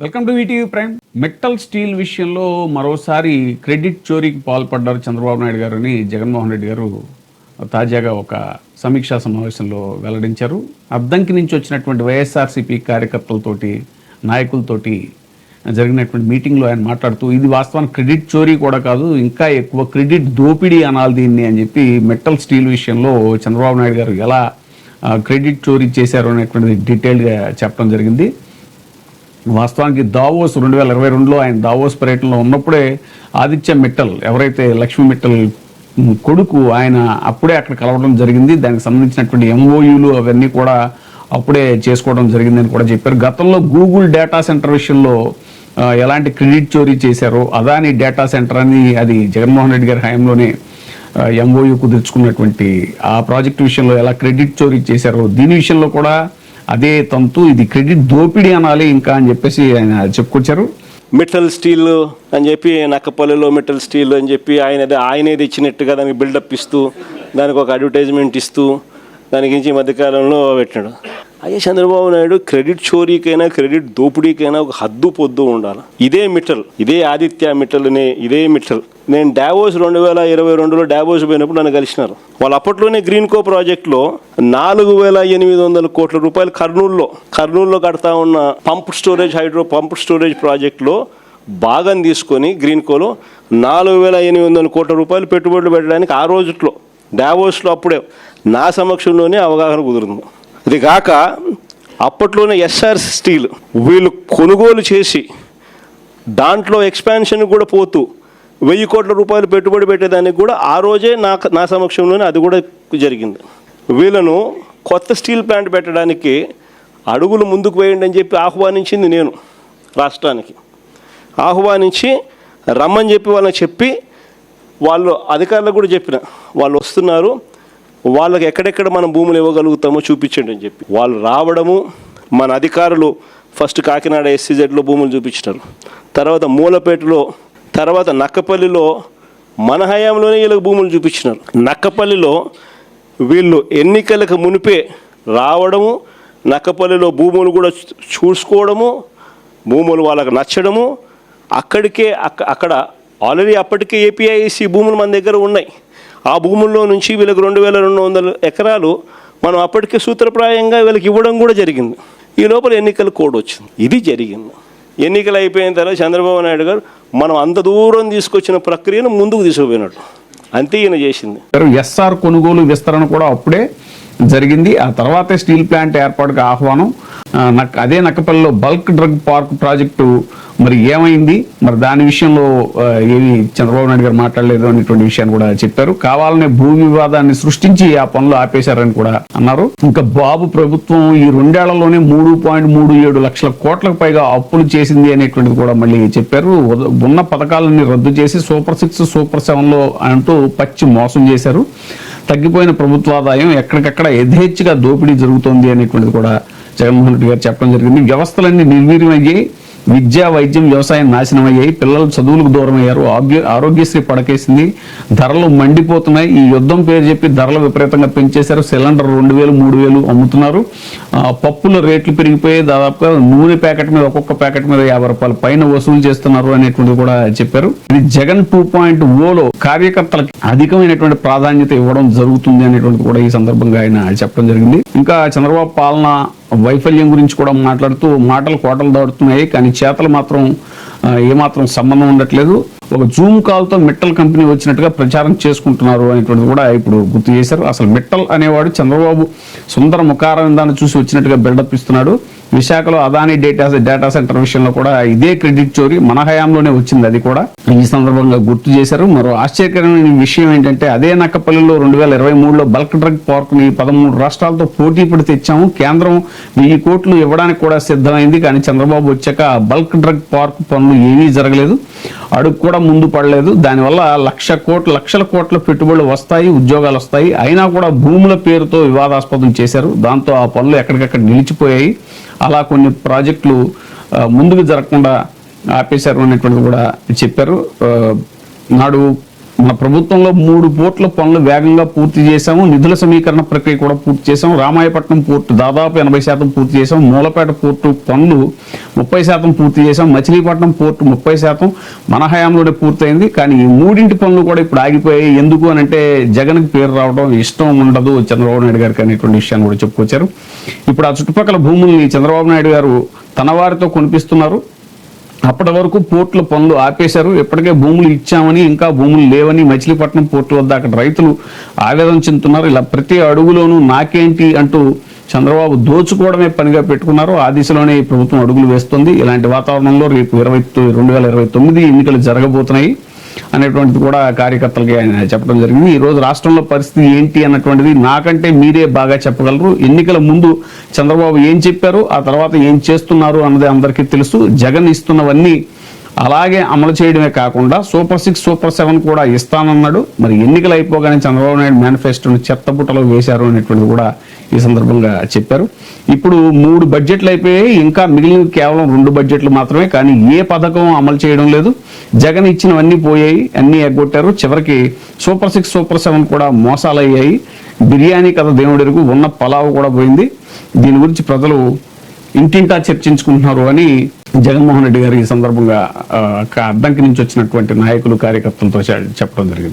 Welcome to ETV prime. Metal steel విషయంలో మరోసారి credit చోరీకి పాల్పడ్డారు చంద్రబాబు నాయుడు గారు అని జగన్మోహన్ రెడ్డి గారు తాజాగా ఒక సమీక్షా సమావేశంలో వెల్లడించారు. అద్దంకి నుంచి వచ్చినటువంటి వైఎస్ఆర్సీపీ కార్యకర్తలతోటి నాయకులతోటి జరిగినటువంటి మీటింగ్లో ఆయన మాట్లాడుతూ ఇది వాస్తవానికి క్రెడిట్ చోరీ కూడా కాదు, ఇంకా ఎక్కువ క్రెడిట్ దోపిడీ అనాలి దీన్ని అని చెప్పి మెటల్ స్టీల్ విషయంలో చంద్రబాబు నాయుడు గారు ఎలా క్రెడిట్ చోరీ చేశారు అనేటువంటిది డీటెయిల్గా చెప్పడం జరిగింది. వాస్తవానికి దావోస్ 2022లో ఆయన దావోస్ పర్యటనలో ఉన్నప్పుడే ఆదిత్య మిట్టల్ ఎవరైతే లక్ష్మీ మిట్టల్ కొడుకు ఆయన అప్పుడే అక్కడ కలవడం జరిగింది. దానికి సంబంధించినటువంటి ఎంఓయూలు అవన్నీ కూడా అప్పుడే చేసుకోవడం జరిగిందని కూడా చెప్పారు. గతంలో గూగుల్ డేటా సెంటర్ విషయంలో ఎలాంటి క్రెడిట్ చోరీ చేశారో అదాని డేటా సెంటర్ అని అది జగన్మోహన్ రెడ్డి గారి హయాంలోనే ఎంఓయూ కుదుర్చుకున్నటువంటి ఆ ప్రాజెక్టు విషయంలో ఎలా క్రెడిట్ చోరీ చేశారో దీని విషయంలో కూడా అదే తంతు, ఇది క్రెడిట్ దోపిడీ అనాలి ఇంకా అని చెప్పేసి ఆయన చెప్పుకొచ్చారు. మెటల్ స్టీల్ అని చెప్పి నక్కపల్లిలో మెటల్ స్టీల్ అని చెప్పి ఆయనే తెచ్చినట్టుగా దానికి బిల్డప్ ఇస్తూ దానికి ఒక అడ్వర్టైజ్మెంట్ ఇస్తూ దాని గురించి ఈ మధ్యకాలంలో పెట్టాడు. అయ్యే చంద్రబాబు నాయుడు క్రెడిట్ చోరీకైనా క్రెడిట్ దోపిడీకైనా ఒక హద్దు పొద్దు ఉండాలి. ఇదే మిట్టల్, ఇదే ఆదిత్య మిట్టల్ అనే ఇదే మిట్టల్ నేను డావోస్ 2022లో డావోస్ పోయినప్పుడు నన్ను కలిసినారు. వాళ్ళు అప్పట్లోనే గ్రీన్కో ప్రాజెక్టులో 4,800 కోట్ల రూపాయలు కర్నూలులో కడతా ఉన్న హైడ్రో పంప్ స్టోరేజ్ ప్రాజెక్టులో భాగం తీసుకొని గ్రీన్కోలో 4,800 కోట్ల రూపాయలు పెట్టుబడులు పెట్టడానికి ఆ రోజుట్లో డావోస్లో అప్పుడే నా సమక్షంలోనే అవగాహన కుదురుతుంది. ఇది కాక అప్పట్లోనే ఎస్ఆర్ స్టీల్ వీళ్ళు కొనుగోలు చేసి దాంట్లో ఎక్స్పాన్షన్ కూడా పోతూ 1,000 కోట్ల రూపాయలు పెట్టుబడి పెట్టేదానికి కూడా ఆ రోజే నా సమక్షంలోనే అది కూడా జరిగింది. వీళ్ళను కొత్త స్టీల్ ప్లాంట్ పెట్టడానికి అడుగులు ముందుకు వేయండి అని చెప్పి ఆహ్వానించింది నేను. రాష్ట్రానికి ఆహ్వానించి రమ్మని చెప్పి వాళ్ళని చెప్పి వాళ్ళు అధికారులకు కూడా చెప్పిన వాళ్ళు వస్తున్నారు, వాళ్ళకి ఎక్కడెక్కడ మనం భూములు ఇవ్వగలుగుతామో చూపించండి అని చెప్పి వాళ్ళు రావడము. మన అధికారులు ఫస్ట్ కాకినాడ SCZలో భూములు చూపించినారు, తర్వాత మూలపేటలో, తర్వాత నక్కపల్లిలో మన హయాంలోనే వీళ్ళకి భూములు చూపించినారు. నక్కపల్లిలో వీళ్ళు ఎన్నికలకు మునిపే రావడము, నక్కపల్లిలో భూములు కూడా చూసుకోవడము, భూములు వాళ్ళకి నచ్చడము, అక్కడ ఆల్రెడీ అప్పటికే APIC భూములు మన దగ్గర ఉన్నాయి. ఆ భూముల్లో నుంచి వీళ్ళకి 2,200 ఎకరాలు మనం అప్పటికే సూత్రప్రాయంగా వీళ్ళకి ఇవ్వడం కూడా జరిగింది. ఈ లోపల ఎన్నికల కోడ్ వచ్చింది. ఇది జరిగింది. ఎన్నికలు అయిపోయిన తర్వాత చంద్రబాబు నాయుడు గారు మనం అంత దూరం తీసుకొచ్చిన ప్రక్రియను ముందుకు తీసుకుపోయినట్టు అంతే ఈయన చేసింది. ఎస్ఆర్ కొనుగోలు విస్తరణ కూడా అప్పుడే జరిగింది. ఆ తర్వాతే స్టీల్ ప్లాంట్ ఏర్పాటుకు ఆహ్వానం. అదే నక్కపల్లిలో బల్క్ డ్రగ్ పార్క్ ప్రాజెక్టు మరి ఏమైంది, మరి దాని విషయంలో ఏమి చంద్రబాబు నాయుడు గారు మాట్లాడలేదు అనేటువంటి విషయాన్ని కూడా చెప్పారు. కావాలనే భూమి వివాదాన్ని సృష్టించి ఆ పనులు ఆపేశారని కూడా అన్నారు. ఇంకా బాబు ప్రభుత్వం ఈ 2 ఏళ్లలోనే 3.37 లక్షల కోట్లకు పైగా అప్పులు చేసింది అనేటువంటిది కూడా మళ్ళీ చెప్పారు. ఉన్న పథకాలన్నీ రద్దు చేసి సూపర్ 6 సూపర్ 7లో అంటూ పచ్చి మోసం చేశారు. తగ్గిపోయిన ప్రభుత్వాదాయం ఎక్కడికక్కడ యథేచ్ఛగా దోపిడీ జరుగుతోంది అనేటువంటిది కూడా జగన్మోహన్ రెడ్డి గారు చెప్పడం జరిగింది. వ్యవస్థలన్నీ నిర్వీర్యమయ్యాయి, విద్య వైద్యం వ్యవసాయం నాశనం అయ్యాయి, పిల్లలు చదువులకు దూరం అయ్యారు, ఆరోగ్యశ్రీ పడకేసింది, ధరలు మండిపోతున్నాయి. ఈ యుద్ధం పేరు చెప్పి ధరలు విపరీతంగా పెంచేశారు. సిలిండర్ 2,000 3,000 అమ్ముతున్నారు. పప్పుల రేట్లు పెరిగిపోయి దాదాపుగా నూనె ప్యాకెట్ మీద ఒక్కొక్క ప్యాకెట్ మీద 50 రూపాయల పైన వసూలు చేస్తున్నారు అనేటువంటిది కూడా చెప్పారు. ఇది జగన్ 2.0లో కార్యకర్తలకు అధికమైనటువంటి ప్రాధాన్యత ఇవ్వడం జరుగుతుంది అనేటువంటిది కూడా ఈ సందర్భంగా ఆయన చెప్పడం జరిగింది. ఇంకా చంద్రబాబు పాలన వైఫల్యం గురించి కూడా మాట్లాడుతూ మాటలు కోటలు దాడుతున్నాయి, కానీ చేతలు మాత్రం ఏమాత్రం సంబంధం ఉండట్లేదు. ఒక జూమ్ కాల్తో మిట్టల్ కంపెనీ వచ్చినట్టుగా ప్రచారం చేసుకుంటున్నారు అనేటువంటిది కూడా ఇప్పుడు గుర్తు చేశారు. అసలు మిట్టల్ అనేవాడు చంద్రబాబు సుందర ముఖారవిందాన్ని చూసి వచ్చినట్టుగా బిల్డప్ ఇస్తున్నాడు. విశాఖలో అదాని డేటా సెంటర్ విషయంలో కూడా ఇదే క్రెడిట్ చోరీ మన హయాంలోనే వచ్చింది, అది కూడా ఈ సందర్భంగా గుర్తు చేశారు. మరో ఆశ్చర్యకరమైన విషయం ఏంటంటే అదే నక్కపల్లిలో 2023లో బల్క్ డ్రగ్ పార్క్ ని 13 రాష్ట్రాలతో పోటీ పడి తెచ్చాము. కేంద్రం 1,000 కోట్లు ఇవ్వడానికి కూడా సిద్ధమైంది, కానీ చంద్రబాబు వచ్చాక బల్క్ డ్రగ్ పార్క్ పనులు ఏమీ జరగలేదు, అడుగు కూడా ముందు పడలేదు. దానివల్ల లక్షల కోట్ల పెట్టుబడులు వస్తాయి, ఉద్యోగాలు వస్తాయి, అయినా కూడా భూముల పేరుతో వివాదాస్పదం చేశారు. దాంతో ఆ పనులు ఎక్కడికక్కడ నిలిచిపోయాయి. అలా కొన్ని ప్రాజెక్టులు ముందుకు జరగకుండా ఆపేశారు అనేటువంటిది కూడా చెప్పారు. నాడు మన ప్రభుత్వంలో 3 పోర్టుల పనులు వేగంగా పూర్తి చేశాము. నిధుల సమీకరణ ప్రక్రియ కూడా పూర్తి చేశాము. రామాయపట్నం పోర్టు దాదాపు 80% పూర్తి చేశాం. మూలపేట పోర్టు పనులు 30% పూర్తి చేశాం. మచిలీపట్నం పోర్టు 30% మన హయాంలోనే పూర్తయింది. కానీ ఈ 3 పనులు కూడా ఇప్పుడు ఆగిపోయాయి. ఎందుకు అని అంటే జగన్కి పేరు రావడం ఇష్టం ఉండదు చంద్రబాబు నాయుడు గారికి అనేటువంటి విషయాన్ని కూడా చెప్పుకొచ్చారు. ఇప్పుడు ఆ చుట్టుపక్కల భూముల్ని చంద్రబాబు నాయుడు గారు తన వారితో కొనిపిస్తున్నారు. అప్పటి వరకు పోర్టుల పనులు ఆపేశారు. ఇప్పటికే భూములు ఇచ్చామని ఇంకా భూములు లేవని మచిలీపట్నం పోర్టు వద్ద అక్కడ రైతులు ఆవేదన చెందుతున్నారు. ఇలా ప్రతి అడుగులోనూ నాకేంటి అంటూ చంద్రబాబు దోచుకోవడమే పనిగా పెట్టుకున్నారు. ఆ దిశలోనే ఈ ప్రభుత్వం అడుగులు వేస్తుంది. ఇలాంటి వాతావరణంలో రేపు 2029 ఎన్నికలు జరగబోతున్నాయి అనేటువంటిది కూడా కార్యకర్తలకి ఆయన చెప్పడం జరిగింది. ఈ రోజు రాష్ట్రంలో పరిస్థితి ఏంటి అన్నటువంటిది నాకంటే మీరే బాగా చెప్పగలరు. ఎన్నికల ముందు చంద్రబాబు ఏం చెప్పారు, ఆ తర్వాత ఏం చేస్తున్నారు అన్నది అందరికీ తెలుసు. జగన్ ఇస్తున్నవన్నీ అలాగే అమలు చేయడమే కాకుండా సూపర్ 6, సూపర్ 7 కూడా ఇస్తానన్నాడు. మరి ఎన్నికలు అయిపోగానే చంద్రబాబు నాయుడు మేనిఫెస్టోని చెత్తబుట్టలో వేశారు అనేటువంటిది కూడా ఈ సందర్భంగా చెప్పారు. ఇప్పుడు 3 బడ్జెట్లు అయిపోయాయి. ఇంకా మిగిలిన కేవలం 2 బడ్జెట్లు మాత్రమే. కానీ ఏ పథకం అమలు చేయడం లేదు. జగన్ ఇచ్చినవన్నీ పోయాయి, అన్నీ ఎగ్గొట్టారు. చివరికి సూపర్ 6, సూపర్ 7 కూడా మోసాలయ్యాయి. బిర్యానీ కథ దేవుడెరుగు, ఉన్న పలావ్ కూడా పోయింది. దీని గురించి ప్రజలు ఇంటింటా చర్చించుకుంటున్నారు అని జగన్మోహన్ రెడ్డి గారు ఈ సందర్భంగా అద్దంకి నుంచి వచ్చినటువంటి నాయకులు కార్యకర్తలతో చెప్పడం జరిగింది.